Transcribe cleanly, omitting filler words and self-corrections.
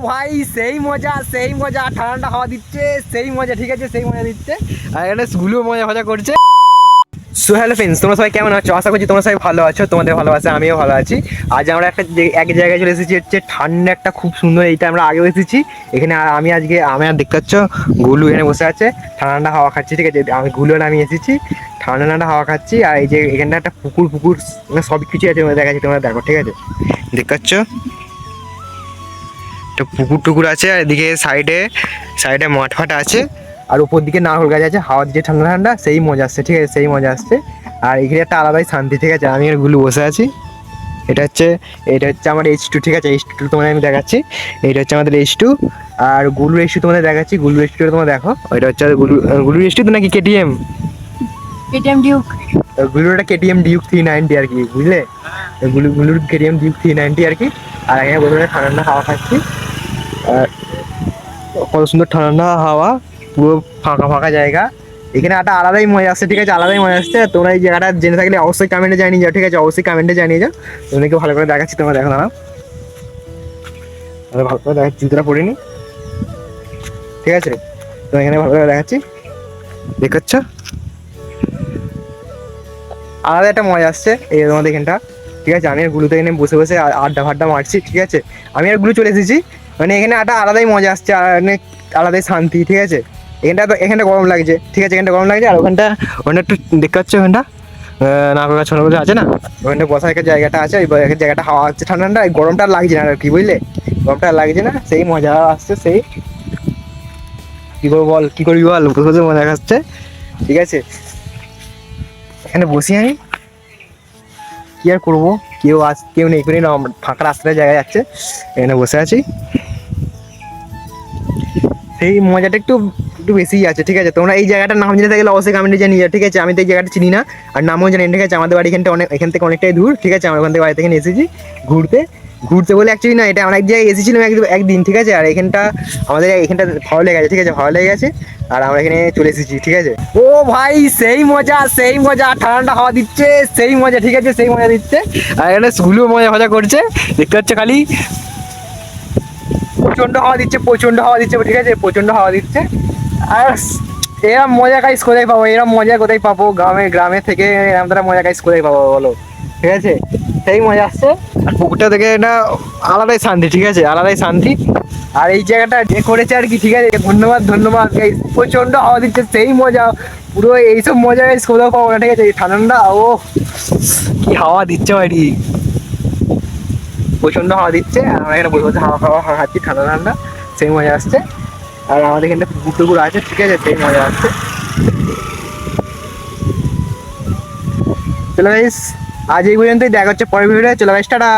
ভাই সেই মজা ঠান্ডা হাওয়া দিচ্ছে, সেই মজা, ঠিক আছে, সেই মজা দিচ্ছে। আর এখানে গুলো মজা করছে। সো হ্যালো ফ্রেন্ডস, তোমরা সবাই কেমন আছো? আশা করছি তোমরা সবাই ভালো আছো, তোমাদের ভালোবাসা আমিও ভালো আছি। আজ আমরা এক জায়গায় চলে এসেছি, হচ্ছে ঠান্ডা একটা খুব সুন্দর, এইটা আমরা আগেও এসেছি এখানে। আমি আর দেখতে পাচ্ছ গুলু এখানে বসে আছে, ঠান্ডা হাওয়া খাচ্ছি, ঠিক আছে। আমি গুলু আর আমি এসেছি, ঠান্ডা হাওয়া খাচ্ছি। আর এই যে এখানটা একটা পুকুর মানে সব কিছু আছে, দেখাচ্ছি, তোমরা দেখো, ঠিক আছে। দেখতে পাচ্ছ একটা পুকুর আছে, আর এদিকে সাইডে মাঠ ফাট আছে, আর উপর দিকে নারকেল গাছ আছে, হাওয়া দিচ্ছে ঠান্ডা, সেই মজা আসছে, ঠিক আছে, সেই মজা আসছে। আর এখানে একটা আলাদাই শান্তি, ঠিক আছে। আমি আর গুলু বসে আছি। এটা হচ্ছে আমার H2, ঠিক আছে। H2 তোমাদের আমি দেখাচ্ছি, এটা হচ্ছে আমাদের H2। আর গুলুর H2 তোমাদের দেখাচ্ছি, গুলুর H2 তোমরা দেখো, এটা হচ্ছে গুলুর H2 তো নাকি কেটিএম ডিউক। গুলুর একটা কেটিএম ডিউক 390 আর কি, বুঝলে, গুলুর কেটিএম ডিউক 390 আর কি। আর এখানে বসে ঠান্ডা হাওয়া খাচ্ছি, আর কত সুন্দর ঠান্ডা হাওয়া, পুরো ফাঁকা জায়গা। এখানে একটা আলাদাই মজা আসছে, ঠিক আছে, আলাদাই মজা আসছে। তোমরা এই জায়গাটা জেনে থাকলে অবশ্যই কমেন্টে জানিয়ে যাও, ঠিক আছে, অবশ্যই কমেন্টে জানিয়ে যাও। তোমাদেরকে ভালো করে দেখাচ্ছি, তোমরা দেখো না, ভালো করে দেখাচ্ছি, জুতোটা পরিনি, ঠিক আছে। তো এখানে ভালো করে দেখাচ্ছি, দেখাচ্ছ, আলাদা একটা মজা আসছে এই তোমাদের এখানটা, ঠিক আছে। আমি আর গুলোতে এখানে বসে আড্ডা ফাড্ডা মারছি, ঠিক আছে। আমি আর গুলো চলে এসেছি, মানে এখানে একটা আলাদাই মজা আসছে, আর আলাদাই শান্তি, ঠিক আছে। এখানটা গরম লাগছে, ঠিক আছে, এখানটা গরম লাগছে। আর ওখানটা একটু দেখতে পাচ্ছ, ওখানটা নারকেল গাছ আছে না, ওখানটা বসার একটা জায়গাটা আছে, ওই জায়গাটা হাওয়া হচ্ছে ঠান্ডা, এই গরমটা আর লাগছে না আর কি, বুঝলে, গরমটা আর লাগছে না, সেই মজা আসছে। সেই কি করবি বল, বসে বসে মজা আসছে, ঠিক আছে। এখানে বসি আমি, কি আর করবো, কেউ নেই, করে না, ফাঁকা রাস্তায় জায়গায় যাচ্ছে, এখানে বসে আছি। সেই মজাটা একটু বেশিই আছে, ঠিক আছে। তোমরা এই জায়গাটার নাম জেনে থাকলে অবশ্যই কমেন্টে জানিয়ে যাও, ঠিক আছে। আমি তো এই জায়গাটা চিনি না, আর নামও জানি না, ঠিক আছে। আমাদের বাড়ি এখান থেকে অনেকটাই দূর, ঠিক আছে। আমরা ওখান থেকে বাড়ি থেকে এসেছি ঘুরতে বলে, অ্যাকচুয়ালি না, এটা আমরা এক জায়গায় এসেছিলাম একদিন, ঠিক আছে। আর আমাদের এখানটা ভালো লেগে গেছে, ঠিক আছে, ভালো লেগে গেছে। আর আমরা এখানে চলে এসেছি, ঠিক আছে। ও ভাই সেই মজা ঠান্ডা হাওয়া দিচ্ছে, সেই মজা, ঠিক আছে, সেই মজা দিচ্ছে। আর এখানে স্কুলও মজা করছে, দেখতে পাচ্ছ, খালি প্রচন্ড হাওয়া দিচ্ছে, ঠিক আছে, প্রচন্ড হাওয়া দিচ্ছে। আর এরম মজা গাইস কোথায় পাবো, গ্রামে থেকে এরম তারা মজা গাইস কোথায় পাবো বলো, ঠিক আছে। সেই মজা আসছে, আর পুকুরটা থেকে এটা আলাদাই শান্তি, ঠিক আছে, আলাদাই শান্তি। আর এই জায়গাটা যে করেছে আর কি, ঠিক আছে, ধন্যবাদ গাইস। প্রচন্ড হাওয়া দিচ্ছে, সেই মজা, পুরো এইসব মজা গাইস কোথাও পাবো না, ঠিক আছে। ঠান্ডা, ও কি হাওয়া দিচ্ছে বাড়ি, প্রচন্ড হাওয়া দিচ্ছে। আমরা এখানে বসে হাওয়া খাচ্ছি, ঠান্ডা, সেই মজা আসছে। আর আমাদের এখানটা পুকুর আছে, ঠিক আছে, সেই মজা আসছে। চলো গাইস, আজ এই পর্যন্তই, দেখা হচ্ছে পরের ভিডিওতে। চলো গাইস, টাটা।